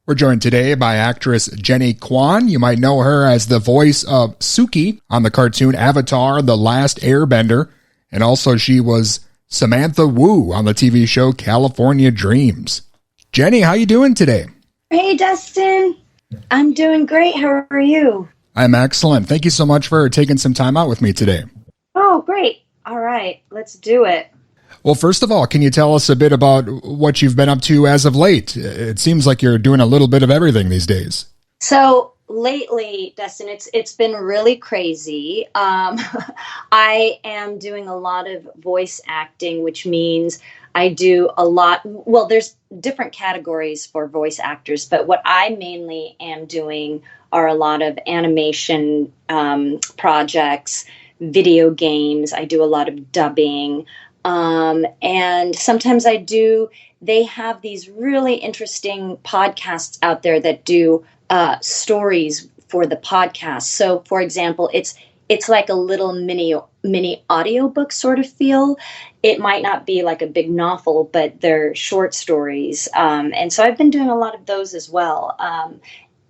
We're joined today by actress Jennie Kwan. You might know her as the voice of Suki on the cartoon Avatar, The Last Airbender. And also she was Samantha Woo on the TV show California Dreams. Jennie, how you doing today? Hey, Dustin. I'm doing great. How are you? I'm excellent. Thank you so much for taking some time out with me today. Oh, great. All right. Let's do it. Well, first of all, can you tell us a bit about what you've been up to as of late? It seems like you're doing a little bit of everything these days. So lately, Dustin, it's been really crazy. I am doing a lot of voice acting, which means I do a lot. Well, there's different categories for voice actors, but what I mainly am doing are a lot of animation projects, video games. I do a lot of dubbing. And sometimes they have these really interesting podcasts out there that do stories for the podcast. So for example, it's like a little mini audiobook sort of feel. It might not be like a big novel, but they're short stories. And so I've been doing a lot of those as well.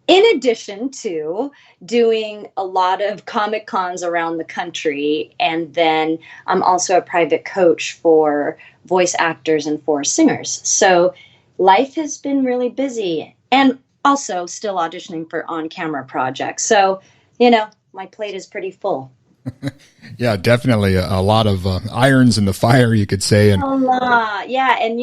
In addition to doing a lot of Comic Cons around the country. And then I'm also a private coach for voice actors and for singers. So life has been really busy, and also still auditioning for on-camera projects. So, my plate is pretty full. Yeah, definitely a lot of irons in the fire, you could say. And a lot. Yeah. And,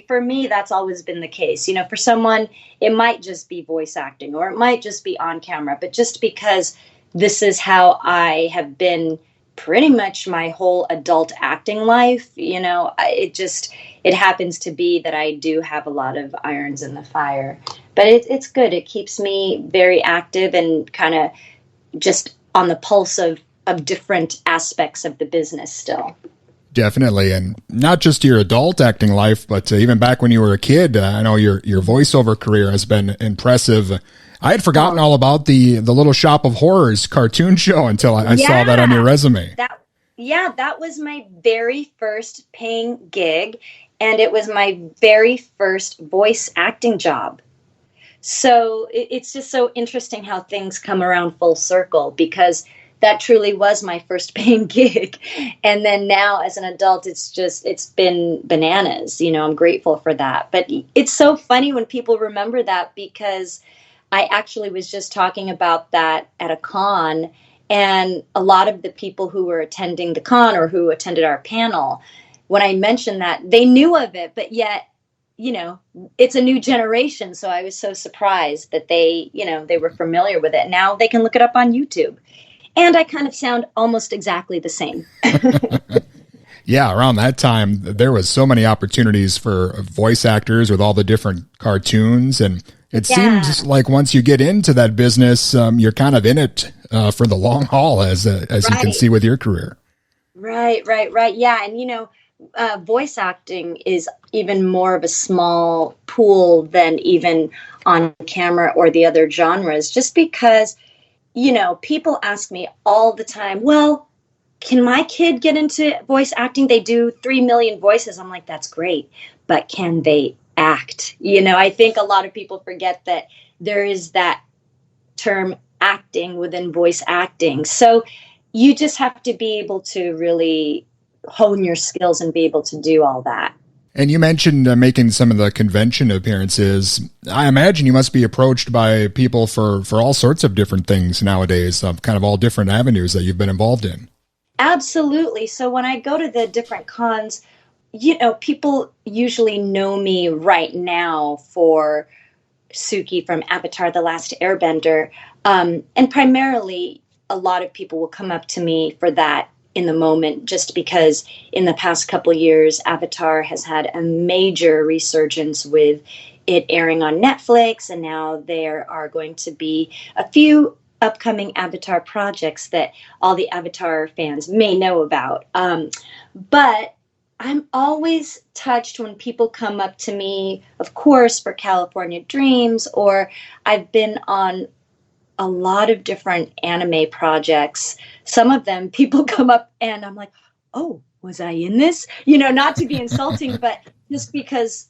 for me, that's always been the case. For someone, it might just be voice acting or it might just be on camera. But just because this is how I have been pretty much my whole adult acting life, it happens to be that I do have a lot of irons in the fire. But it's good. It keeps me very active and kind of just on the pulse of different aspects of the business still. Definitely. And not just your adult acting life, but even back when you were a kid, I know your voiceover career has been impressive. I had forgotten all about the Little Shop of Horrors cartoon show until I saw that on your resume. That was my very first paying gig, and it was my very first voice acting job. So it's just so interesting how things come around full circle, because that truly was my first paying gig. And then now as an adult, it's been bananas. I'm grateful for that. But it's so funny when people remember that, because I actually was just talking about that at a con, and a lot of the people who were attending the con or who attended our panel, when I mentioned that, they knew of it, but yet, it's a new generation. So I was so surprised that they were familiar with it. Now they can look it up on YouTube. And I kind of sound almost exactly the same. Yeah, around that time, there was so many opportunities for voice actors with all the different cartoons. And it seems like once you get into that business, you're kind of in it for the long haul, as you can see with your career. Right. Yeah. And, voice acting is even more of a small pool than even on camera or the other genres, just because people ask me all the time, well, can my kid get into voice acting? They do 3 million voices. I'm like, that's great, but can they act? I think a lot of people forget that there is that term acting within voice acting. So you just have to be able to really hone your skills and be able to do all that. And you mentioned making some of the convention appearances. I imagine you must be approached by people for all sorts of different things nowadays, kind of all different avenues that you've been involved in. Absolutely. So when I go to the different cons, people usually know me right now for Suki from Avatar, The Last Airbender. And primarily, a lot of people will come up to me for that in the moment, just because in the past couple of years, Avatar has had a major resurgence with it airing on Netflix. And now there are going to be a few upcoming Avatar projects that all the Avatar fans may know about. But I'm always touched when people come up to me, of course, for California Dreams, or I've been on a lot of different anime projects. Some of them people come up and I'm like, oh, was I in this? Not to be insulting, but just because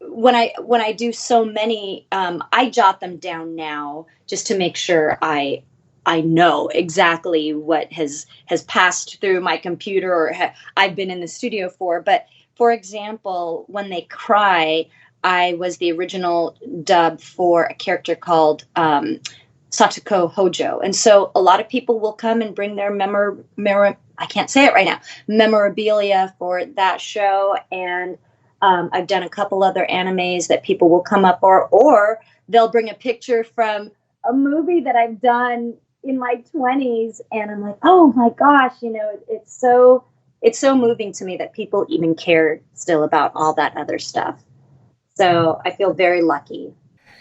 when I do so many, I jot them down now just to make sure I know exactly what has passed through my computer or I've been in the studio for. But for example, when they cry, I was the original dub for a character called Satoko Hojo, and so a lot of people will come and bring their I can't say it right now, memorabilia for that show. And I've done a couple other animes that people will come up, or they'll bring a picture from a movie that I've done in my 20s, and I'm like, oh my gosh, it's so moving to me that people even care still about all that other stuff. So I feel very lucky.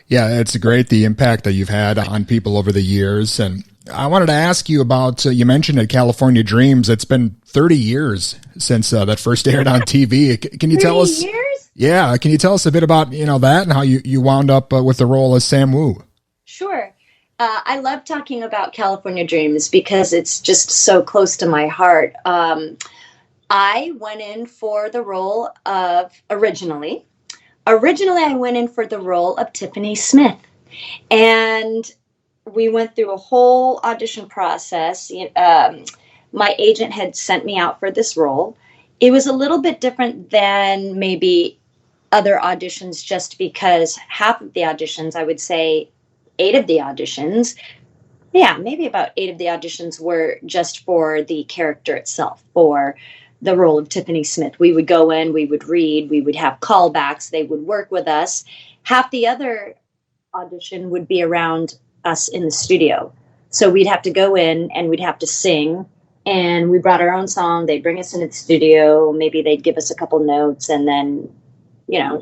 Yeah, it's great the impact that you've had on people over the years. And I wanted to ask you about, you mentioned at California Dreams, it's been 30 years since that first aired on TV. Can you tell us? Years? Yeah, can you tell us a bit about, that and how you wound up with the role as Sam Woo? Sure. I love talking about California Dreams because it's just so close to my heart. I went in for the role of Originally, I went in for the role of Tiffany Smith, and we went through a whole audition process. My agent had sent me out for this role. It was a little bit different than maybe other auditions just because half of the auditions, I would say 8 of the auditions, yeah, maybe about 8 of the auditions were just for the character itself, for the role of Tiffany Smith. We would go in, we would read, we would have callbacks, they would work with us. Half the other audition would be around us in the studio. So we'd have to go in and we'd have to sing, and we brought our own song. They'd bring us into the studio. Maybe they'd give us a couple notes, and then,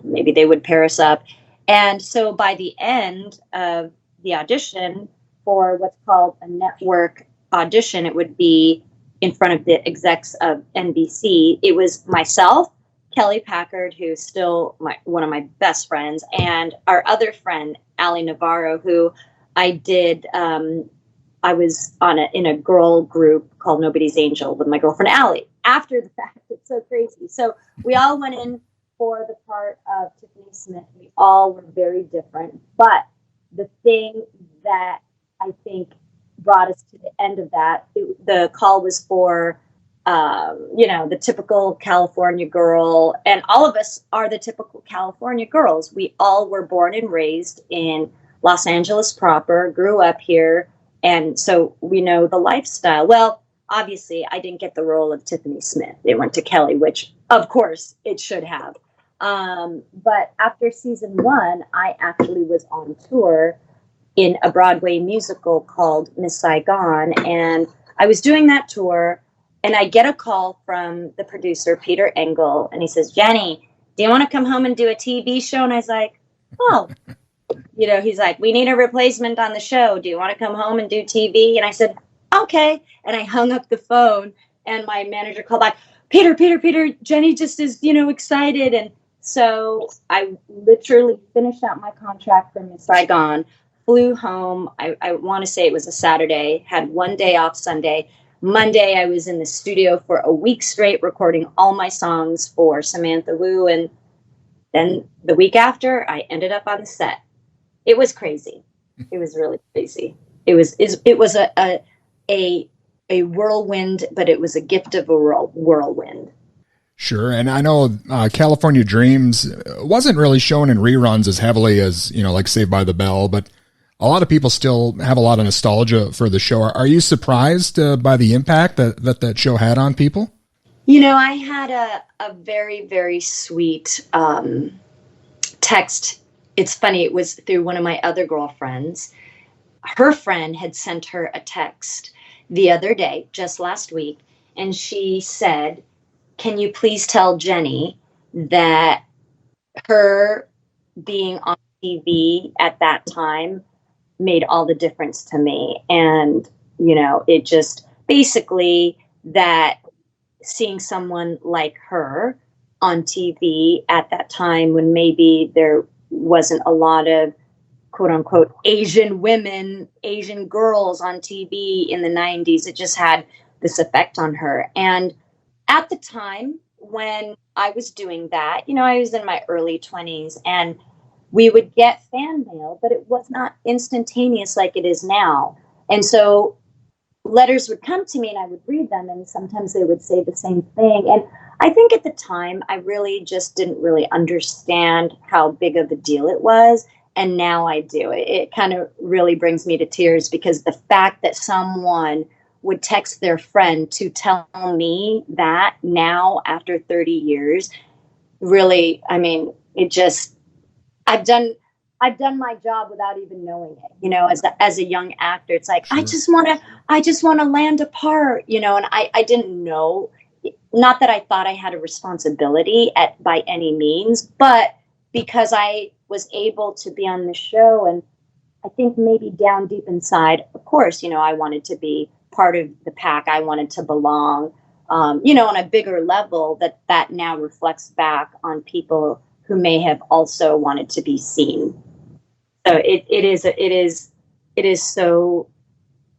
maybe they would pair us up. And so by the end of the audition for what's called a network audition, it would be in front of the execs of NBC. It was myself, Kelly Packard, who's still one of my best friends, and our other friend, Allie Navarro, who I did, I was in a girl group called Nobody's Angel with my girlfriend, Allie, after the fact. It's so crazy. So we all went in for the part of Tiffany Smith. We all were very different. But the thing that I think brought us to the end of that, the call was for, the typical California girl. And all of us are the typical California girls. We all were born and raised in Los Angeles proper, grew up here. And so we know the lifestyle. Well, obviously, I didn't get the role of Tiffany Smith. It went to Kelly, which, of course, it should have. But after season 1, I actually was on tour in a Broadway musical called Miss Saigon. And I was doing that tour, and I get a call from the producer, Peter Engel, and he says, Jennie, do you want to come home and do a TV show? And I was like, oh, he's like, we need a replacement on the show. Do you want to come home and do TV? And I said, okay. And I hung up the phone, and my manager called back, Peter, Jennie just is, excited. And so I literally finished out my contract from Miss Saigon, flew home. I want to say it was a Saturday, had one day off Sunday. Monday, I was in the studio for a week straight recording all my songs for Samantha Woo. And then the week after, I ended up on the set. It was crazy. It was really crazy. It was a whirlwind, but it was a gift of a whirlwind. Sure. And I know California Dreams wasn't really shown in reruns as heavily as, like Saved by the Bell, but a lot of people still have a lot of nostalgia for the show. Are you surprised by the impact that show had on people? I had a very, very sweet text. It's funny. It was through one of my other girlfriends. Her friend had sent her a text the other day, just last week, and she said, can you please tell Jennie that her being on TV at that time made all the difference to me. And, it just basically that seeing someone like her on TV at that time when maybe there wasn't a lot of quote unquote Asian women, Asian girls on TV in the 90s, it just had this effect on her. And at the time, when I was doing that, I was in my early 20s, and we would get fan mail, but it was not instantaneous like it is now. And so letters would come to me and I would read them, and sometimes they would say the same thing. And I think at the time I really just didn't really understand how big of a deal it was. And now I do. It kind of really brings me to tears, because the fact that someone would text their friend to tell me that now after 30 years, really, I mean, it just, I've done my job without even knowing it. As a young actor, it's like, Sure. I just want to land a part, and I didn't know, not that I thought I had a responsibility by any means, but because I was able to be on the show, and I think maybe down deep inside, of course, I wanted to be part of the pack. I wanted to belong, on a bigger level, that now reflects back on people who may have also wanted to be seen. So it is so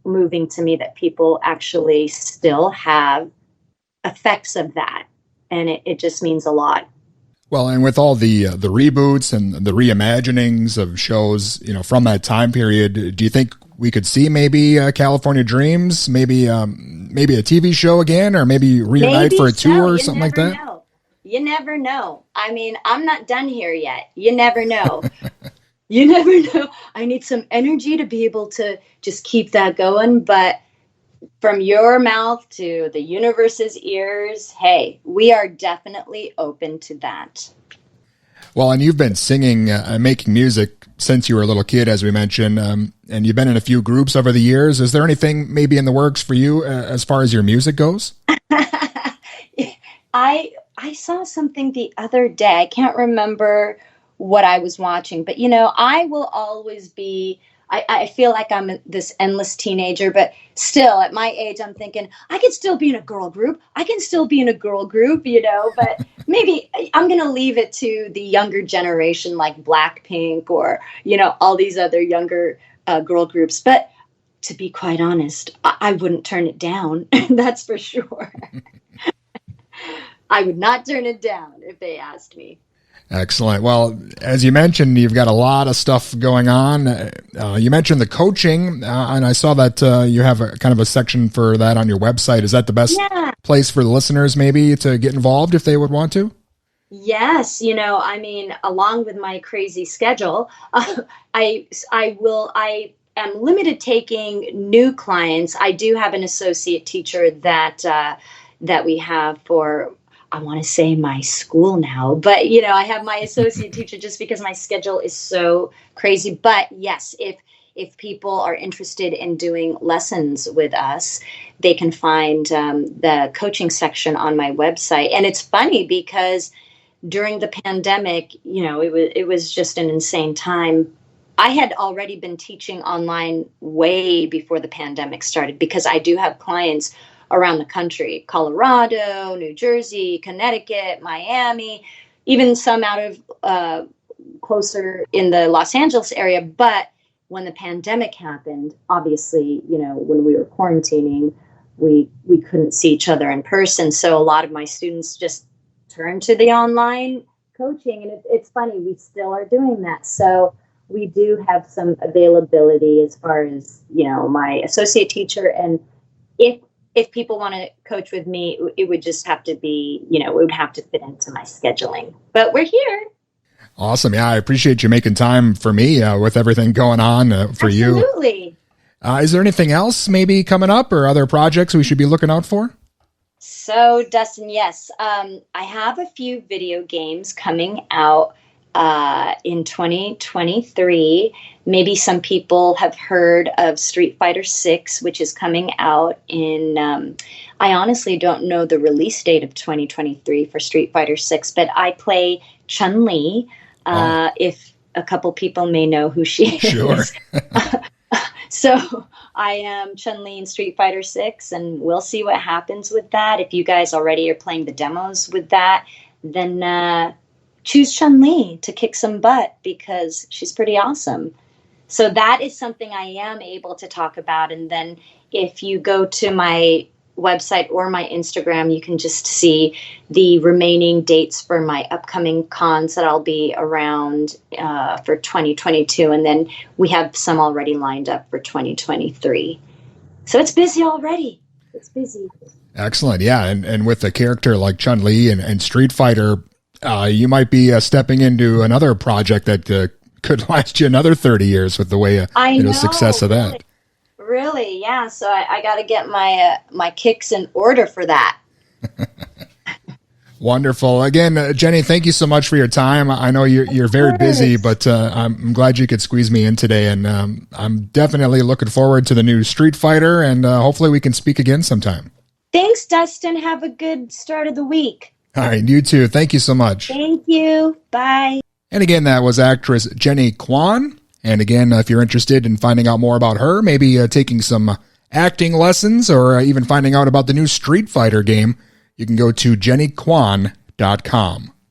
moving to me that people actually still have effects of that, and it just means a lot. Well, and with all the reboots and the reimaginings of shows, from that time period, do you think we could see maybe California Dreams, maybe a TV show again, or maybe reunite for a tour or something like that? Know. You never know. I mean, I'm not done here yet. You never know. You never know. I need some energy to be able to just keep that going. But from your mouth to the universe's ears, hey, we are definitely open to that. Well, and you've been singing and making music since you were a little kid, as we mentioned, and you've been in a few groups over the years. Is there anything maybe in the works for you as far as your music goes? I saw something the other day. I can't remember what I was watching, but I will always be, I feel like I'm this endless teenager, but still at my age, I'm thinking I can still be in a girl group. But maybe I'm going to leave it to the younger generation, like Blackpink or, all these other younger girl groups. But to be quite honest, I wouldn't turn it down. That's for sure. I would not turn it down if they asked me. Excellent. Well, as you mentioned, you've got a lot of stuff going on. You mentioned the coaching, and I saw that you have a kind of a section for that on your website. Is that the best place for the listeners maybe to get involved if they would want to? Yes. I mean, along with my crazy schedule, I am limited taking new clients. I do have an associate teacher that we have for, I want to say, my school now, but I have my associate teacher just because my schedule is so crazy. But yes, if people are interested in doing lessons with us, they can find the coaching section on my website. And it's funny because during the pandemic, it was just an insane time. I had already been teaching online way before the pandemic started, because I do have clients around the country: Colorado, New Jersey, Connecticut, Miami, even some out of closer in the Los Angeles area. But when the pandemic happened, obviously, when we were quarantining, we couldn't see each other in person. So a lot of my students just turned to the online coaching. And it's funny, we still are doing that. So we do have some availability as far as, my associate teacher. And if people want to coach with me, it would just have to be, it would have to fit into my scheduling. But we're here. Awesome. Yeah, I appreciate you making time for me with everything going on for you. Absolutely. Is there anything else maybe coming up or other projects we should be looking out for? So, Dustin, yes. I have a few video games coming out in 2023. Maybe some people have heard of Street Fighter 6, which is coming out in, I honestly don't know the release date of 2023 for Street Fighter 6, but I play Chun-Li, if a couple people may know who she is. Sure. So I am Chun-Li in Street Fighter 6, and we'll see what happens with that. If you guys already are playing the demos with that, then choose Chun-Li to kick some butt, because she's pretty awesome. So that is something I am able to talk about. And then if you go to my website or my Instagram, you can just see the remaining dates for my upcoming cons that I'll be around for 2022. And then we have some already lined up for 2023. So it's busy already. It's busy. Excellent. Yeah. And with a character like Chun-Li and Street Fighter, you might be stepping into another project that could last you another 30 years with the way success of that. Really, yeah. So I got to get my kicks in order for that. Wonderful. Again, Jennie, thank you so much for your time. I know you're very busy, but I'm glad you could squeeze me in today. And I'm definitely looking forward to the new Street Fighter, and hopefully we can speak again sometime. Thanks, Dustin. Have a good start of the week. All right, you too. Thank you so much. Thank you. Bye. And again, that was actress Jennie Kwan. And again, if you're interested in finding out more about her, maybe taking some acting lessons or even finding out about the new Street Fighter game, you can go to JennieKwan.com.